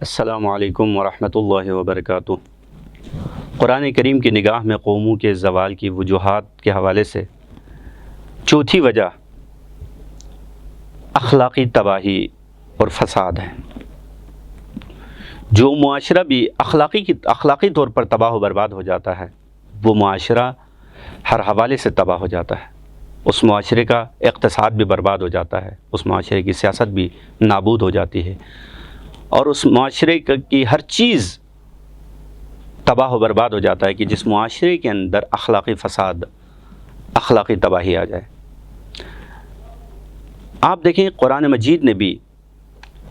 السلام علیکم ورحمۃ اللہ وبرکاتہ۔ قرآن کریم کی نگاہ میں قوموں کے زوال کی وجوہات کے حوالے سے چوتھی وجہ اخلاقی تباہی اور فساد ہے۔ جو معاشرہ بھی اخلاقی طور پر تباہ و برباد ہو جاتا ہے وہ معاشرہ ہر حوالے سے تباہ ہو جاتا ہے۔ اس معاشرے کا اقتصاد بھی برباد ہو جاتا ہے، اس معاشرے کی سیاست بھی نابود ہو جاتی ہے، اور اس معاشرے کی ہر چیز تباہ و برباد ہو جاتا ہے کہ جس معاشرے کے اندر اخلاقی فساد، اخلاقی تباہی آ جائے۔ آپ دیکھیں قرآن مجید نے بھی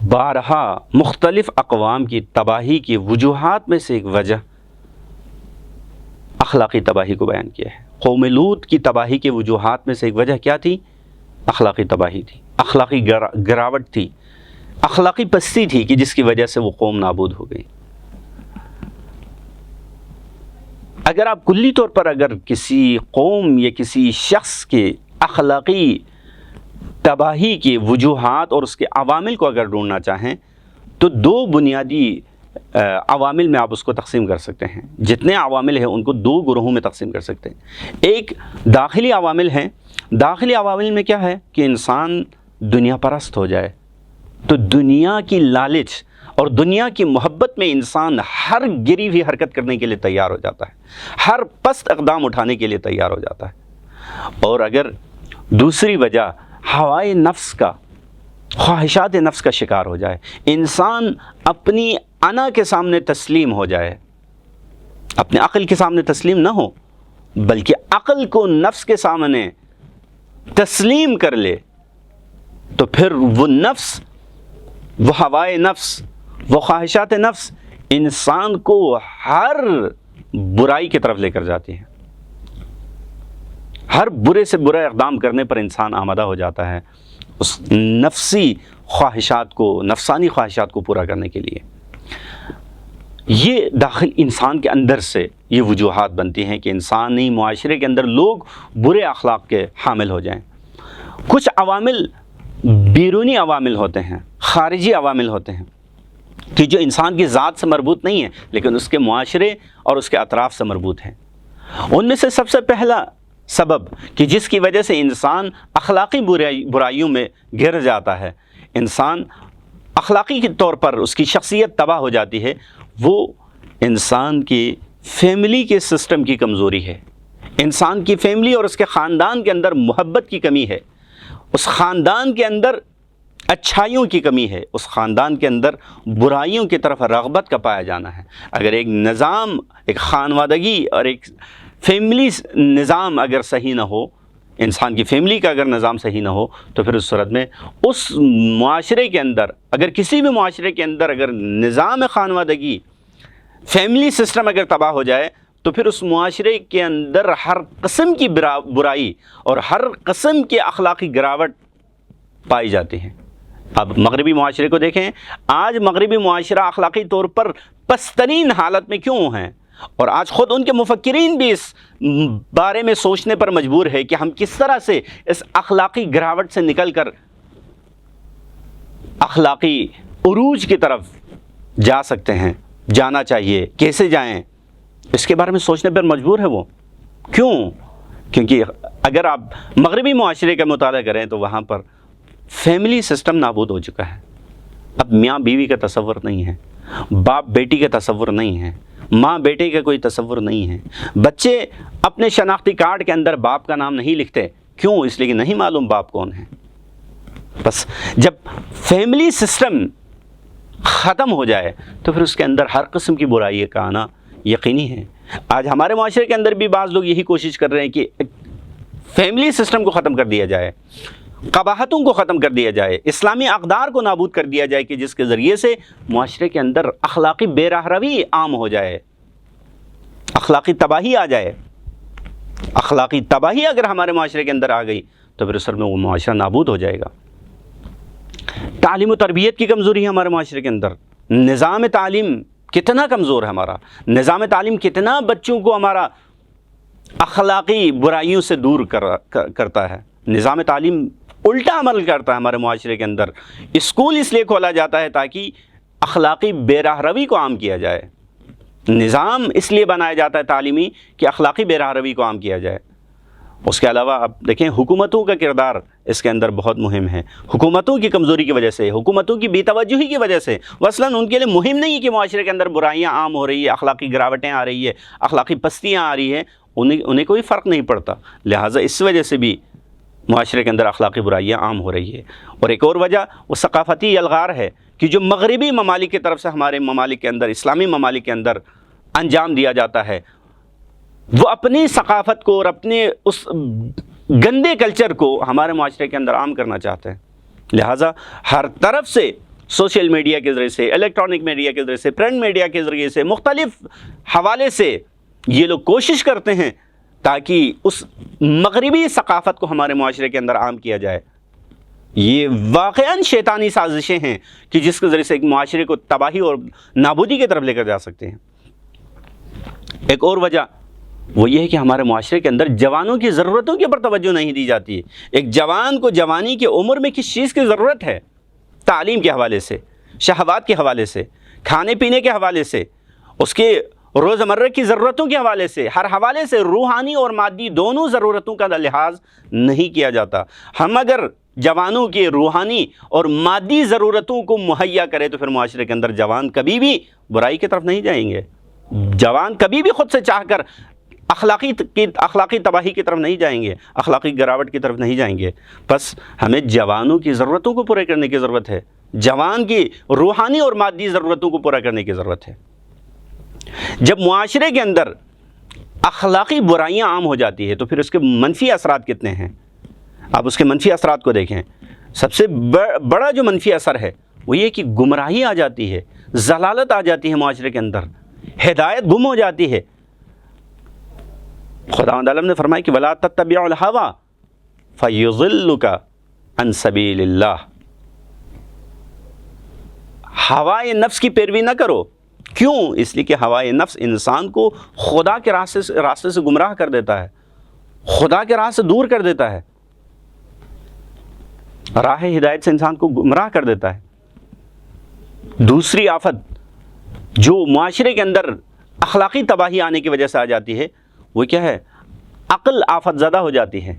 بارہا مختلف اقوام کی تباہی کی وجوہات میں سے ایک وجہ اخلاقی تباہی کو بیان کیا ہے۔ قوم لوط کی تباہی کی وجوہات میں سے ایک وجہ کیا تھی؟ اخلاقی تباہی تھی، اخلاقی گراوٹ تھی، اخلاقی پستی تھی کہ جس کی وجہ سے وہ قوم نابود ہو گئی۔ اگر آپ کلی طور پر اگر کسی قوم یا کسی شخص کے اخلاقی تباہی کی وجوہات اور اس کے عوامل کو اگر ڈھونڈنا چاہیں تو دو بنیادی عوامل میں آپ اس کو تقسیم کر سکتے ہیں۔ جتنے عوامل ہیں ان کو دو گروہوں میں تقسیم کر سکتے ہیں۔ ایک داخلی عوامل ہیں۔ داخلی عوامل میں کیا ہے کہ انسان دنیا پرست ہو جائے، تو دنیا کی لالچ اور دنیا کی محبت میں انسان ہر گری ہوئی حرکت کرنے کے لیے تیار ہو جاتا ہے، ہر پست اقدام اٹھانے کے لیے تیار ہو جاتا ہے۔ اور اگر دوسری وجہ ہوائے نفس کا، خواہشات نفس کا شکار ہو جائے، انسان اپنی انا کے سامنے تسلیم ہو جائے، اپنے عقل کے سامنے تسلیم نہ ہو بلکہ عقل کو نفس کے سامنے تسلیم کر لے، تو پھر وہ نفس، وہ ہوائے نفس، وہ خواہشات نفس انسان کو ہر برائی کی طرف لے کر جاتی ہیں۔ ہر برے سے برا اقدام کرنے پر انسان آمادہ ہو جاتا ہے اس نفسی خواہشات کو، نفسانی خواہشات کو پورا کرنے کے لیے۔ یہ داخل انسان کے اندر سے یہ وجوہات بنتی ہیں کہ انسانی معاشرے کے اندر لوگ برے اخلاق کے حامل ہو جائیں۔ کچھ عوامل بیرونی عوامل ہوتے ہیں، خارجی عوامل ہوتے ہیں کہ جو انسان کی ذات سے مربوط نہیں ہیں لیکن اس کے معاشرے اور اس کے اطراف سے مربوط ہیں۔ ان میں سے سب سے پہلا سبب کہ جس کی وجہ سے انسان اخلاقی برائیوں میں گر جاتا ہے، انسان اخلاقی کے طور پر اس کی شخصیت تباہ ہو جاتی ہے، وہ انسان کی فیملی کے سسٹم کی کمزوری ہے۔ انسان کی فیملی اور اس کے خاندان کے اندر محبت کی کمی ہے، اس خاندان کے اندر اچھائیوں کی کمی ہے، اس خاندان کے اندر برائیوں کی طرف رغبت کا پایا جانا ہے۔ اگر ایک نظام، ایک خانوادگی اور ایک فیملی نظام اگر صحیح نہ ہو، انسان کی فیملی کا اگر نظام صحیح نہ ہو، تو پھر اس صورت میں اس معاشرے کے اندر، اگر کسی بھی معاشرے کے اندر اگر نظام خانوادگی، فیملی سسٹم اگر تباہ ہو جائے تو پھر اس معاشرے کے اندر ہر قسم کی برائی اور ہر قسم کی اخلاقی گراوٹ پائی جاتی ہے۔ اب مغربی معاشرے کو دیکھیں، آج مغربی معاشرہ اخلاقی طور پر پسترین حالت میں کیوں ہیں؟ اور آج خود ان کے مفکرین بھی اس بارے میں سوچنے پر مجبور ہے کہ ہم کس طرح سے اس اخلاقی گراوٹ سے نکل کر اخلاقی عروج کی طرف جا سکتے ہیں، جانا چاہیے، کیسے جائیں، اس کے بارے میں سوچنے پر مجبور ہے وہ۔ کیوں؟ کیونکہ اگر آپ مغربی معاشرے کا مطالعہ کریں تو وہاں پر فیملی سسٹم نابود ہو چکا ہے۔ اب میاں بیوی کا تصور نہیں ہے، باپ بیٹی کا تصور نہیں ہے، ماں بیٹے کا کوئی تصور نہیں ہے۔ بچے اپنے شناختی کارڈ کے اندر باپ کا نام نہیں لکھتے، کیوں؟ اس لیے کہ نہیں معلوم باپ کون ہے۔ بس جب فیملی سسٹم ختم ہو جائے تو پھر اس کے اندر ہر قسم کی برائی کا آنا یقینی ہے۔ آج ہمارے معاشرے کے اندر بھی بعض لوگ یہی کوشش کر رہے ہیں کہ فیملی سسٹم کو ختم کر دیا جائے، قباحتوں کو ختم کر دیا جائے، اسلامی اقدار کو نابود کر دیا جائے کہ جس کے ذریعے سے معاشرے کے اندر اخلاقی بے راہروی عام ہو جائے، اخلاقی تباہی آ جائے۔ اخلاقی تباہی اگر ہمارے معاشرے کے اندر آ گئی تو پھر اس میں وہ معاشرہ نابود ہو جائے گا۔ تعلیم و تربیت کی کمزوری ہے ہمارے معاشرے کے اندر۔ نظام تعلیم کتنا کمزور ہے ہمارا، نظام تعلیم کتنا بچوں کو ہمارا اخلاقی برائیوں سے دور کرتا ہے۔ نظام تعلیم الٹا عمل کرتا ہے ہمارے معاشرے کے اندر۔ اسکول اس لیے کھولا جاتا ہے تاکہ اخلاقی بے راہ روی کو عام کیا جائے. نظام اس لیے بنایا جاتا ہے تعلیمی کہ اخلاقی بے راہ روی کو عام کیا جائے. اس کے علاوہ اب دیکھیں حکومتوں کا کردار اس کے اندر بہت مہم ہے. حکومتوں کی کمزوری کی وجہ سے، حکومتوں کی بے توجہی کی وجہ سے، مثلاً ان کے لیے مہم نہیں کہ معاشرے کے اندر برائیاں عام ہو رہی ہے، اخلاقی گراوٹیں آ رہی ہے، اخلاقی پستیاں آ رہی ہیں، انہیں کوئی فرق نہیں پڑتا. لہٰذا اس وجہ سے بھی معاشرے کے اندر اخلاقی برائیاں عام ہو رہی ہے. اور ایک اور وجہ وہ ثقافتی الغار ہے کہ جو مغربی ممالک کی طرف سے ہمارے ممالک کے اندر، اسلامی ممالک کے اندر انجام دیا جاتا ہے. وہ اپنی ثقافت کو اور اپنے اس گندے کلچر کو ہمارے معاشرے کے اندر عام کرنا چاہتے ہیں. لہٰذا ہر طرف سے سوشل میڈیا کے ذریعے سے، الیکٹرانک میڈیا کے ذریعے سے، پرنٹ میڈیا کے ذریعے سے، مختلف حوالے سے یہ لوگ کوشش کرتے ہیں تاکہ اس مغربی ثقافت کو ہمارے معاشرے کے اندر عام کیا جائے. یہ واقعاً شیطانی سازشیں ہیں کہ جس کے ذریعے سے ایک معاشرے کو تباہی اور نابودی کی طرف لے کر جا سکتے ہیں. ایک اور وجہ وہ یہ ہے کہ ہمارے معاشرے کے اندر جوانوں کی ضرورتوں کے اوپر توجہ نہیں دی جاتی. ایک جوان کو جوانی کی عمر میں کس چیز کی ضرورت ہے؟ تعلیم کے حوالے سے، شہوات کے حوالے سے، کھانے پینے کے حوالے سے، اس کے روزمرہ کی ضرورتوں کے حوالے سے، ہر حوالے سے روحانی اور مادی دونوں ضرورتوں کا لحاظ نہیں کیا جاتا. ہم اگر جوانوں کے روحانی اور مادی ضرورتوں کو مہیا کرے تو پھر معاشرے کے اندر جوان کبھی بھی برائی کی طرف نہیں جائیں گے. جوان کبھی بھی خود سے چاہ کر اخلاقی تباہی کی طرف نہیں جائیں گے، اخلاقی گراوٹ کی طرف نہیں جائیں گے. بس ہمیں جوانوں کی ضرورتوں کو پورے کرنے کی ضرورت ہے، جوان کی روحانی اور مادی ضرورتوں کو پورا کرنے کی ضرورت ہے. جب معاشرے کے اندر اخلاقی برائیاں عام ہو جاتی ہے تو پھر اس کے منفی اثرات کتنے ہیں؟ آپ اس کے منفی اثرات کو دیکھیں. سب سے بڑا جو منفی اثر ہے وہ یہ کہ گمراہی آ جاتی ہے، ضلالت آ جاتی ہے معاشرے کے اندر، ہدایت گم ہو جاتی ہے. خداوند عالم نے فرمایا کہ وَلَا تَتَّبِعُ الْهَوَىٰ فَيُضِلُّكَ عَنْ سَبِيلِ اللَّهِ. ہوائے نفس کی پیروی نہ کرو. کیوں؟ اس لیے کہ ہوائے نفس انسان کو خدا کے راستے سے گمراہ کر دیتا ہے، خدا کے راہ سے دور کر دیتا ہے، راہ ہدایت سے انسان کو گمراہ کر دیتا ہے. دوسری آفت جو معاشرے کے اندر اخلاقی تباہی آنے کی وجہ سے آ جاتی ہے وہ کیا ہے؟ عقل آفت زدہ ہو جاتی ہے،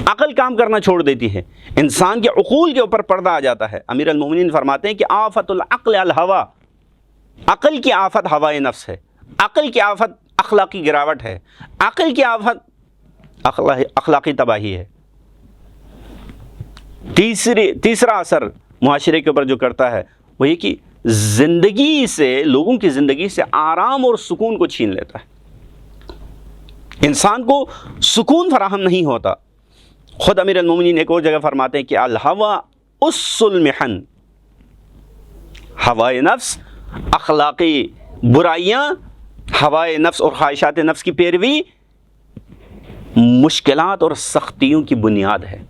عقل کام کرنا چھوڑ دیتی ہے، انسان کے عقول کے اوپر پردہ آ جاتا ہے. امیر المومنین فرماتے ہیں کہ آفت العقل الہوا، عقل کی آفت ہوائے نفس ہے، عقل کی آفت اخلاقی گراوٹ ہے، عقل کی آفت اخلاقی تباہی ہے. تیسرا اثر معاشرے کے اوپر جو کرتا ہے وہ یہ کہ زندگی سے، لوگوں کی زندگی سے آرام اور سکون کو چھین لیتا ہے. انسان کو سکون فراہم نہیں ہوتا. خود امیر المومنین ایک اور جگہ فرماتے ہیں کہ الہوا اس المحن، ہوائے نفس، اخلاقی برائیاں، ہوائے نفس اور خواہشات نفس کی پیروی مشکلات اور سختیوں کی بنیاد ہے.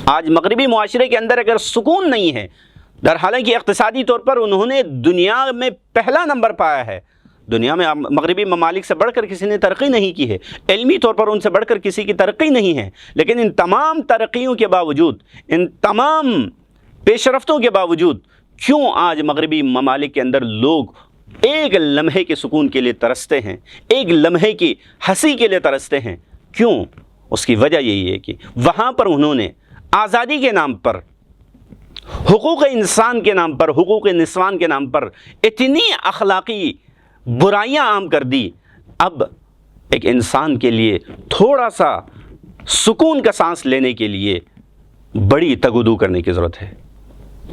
آج مغربی معاشرے کے اندر اگر سکون نہیں ہے، در حالانکہ اقتصادی طور پر انہوں نے دنیا میں پہلا نمبر پایا ہے، دنیا میں مغربی ممالک سے بڑھ کر کسی نے ترقی نہیں کی ہے، علمی طور پر ان سے بڑھ کر کسی کی ترقی نہیں ہے، لیکن ان تمام ترقیوں کے باوجود، ان تمام پیش رفتوں کے باوجود کیوں آج مغربی ممالک کے اندر لوگ ایک لمحے کے سکون کے لیے ترستے ہیں، ایک لمحے کی ہنسی کے لیے ترستے ہیں؟ کیوں؟ اس کی وجہ یہی ہے کہ وہاں پر انہوں نے آزادی کے نام پر، حقوق انسان کے نام پر، حقوق نسوان کے نام پر اتنی اخلاقی برائیاں عام کر دی. اب ایک انسان کے لیے تھوڑا سا سکون کا سانس لینے کے لیے بڑی تگودو کرنے کی ضرورت ہے،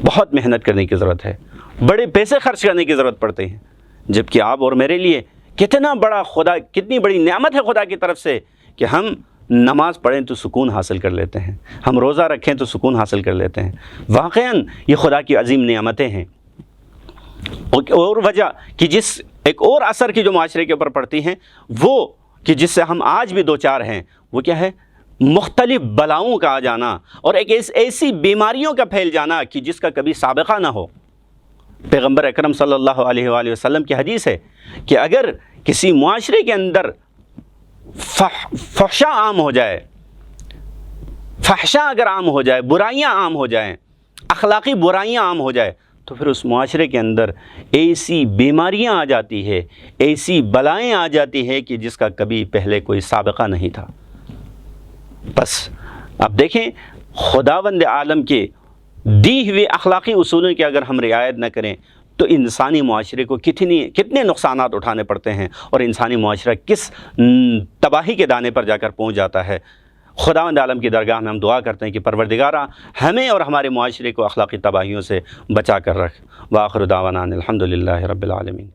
بہت محنت کرنے کی ضرورت ہے، بڑے پیسے خرچ کرنے کی ضرورت پڑتے ہیں. جبکہ آپ اور میرے لیے کتنی بڑی نعمت ہے خدا کی طرف سے کہ ہم نماز پڑھیں تو سکون حاصل کر لیتے ہیں، ہم روزہ رکھیں تو سکون حاصل کر لیتے ہیں. واقعاً یہ خدا کی عظیم نعمتیں ہیں. اور وجہ کہ ایک اور اثر کی جو معاشرے کے اوپر پڑتی ہیں وہ کہ جس سے ہم آج بھی دوچار ہیں، وہ کیا ہے؟ مختلف بلاؤں کا آ جانا اور ایک ایسی بیماریوں کا پھیل جانا کہ جس کا کبھی سابقہ نہ ہو. پیغمبر اکرم صلی اللہ علیہ وآلہ وسلم کی حدیث ہے کہ اگر کسی معاشرے کے اندر فحشا عام ہو جائے، فحشا اگر عام ہو جائے، برائیاں عام ہو جائیں، اخلاقی برائیاں عام ہو جائے، تو پھر اس معاشرے کے اندر ایسی بیماریاں آ جاتی ہے، ایسی بلائیں آ جاتی ہے کہ جس کا کبھی پہلے کوئی سابقہ نہیں تھا۔ بس اب دیکھیں خداوند عالم کے دی ہوئے اخلاقی اصولوں کی اگر ہم رعایت نہ کریں تو انسانی معاشرے کو کتنے نقصانات اٹھانے پڑتے ہیں، اور انسانی معاشرہ کس تباہی کے دانے پر جا کر پہنچ جاتا ہے۔ خداوند عالم کی درگاہ میں ہم دعا کرتے ہیں کہ پروردگارہ ہمیں اور ہمارے معاشرے کو اخلاقی تباہیوں سے بچا کر رکھ۔ وآخر دعوانا الحمدللہ رب العالمین۔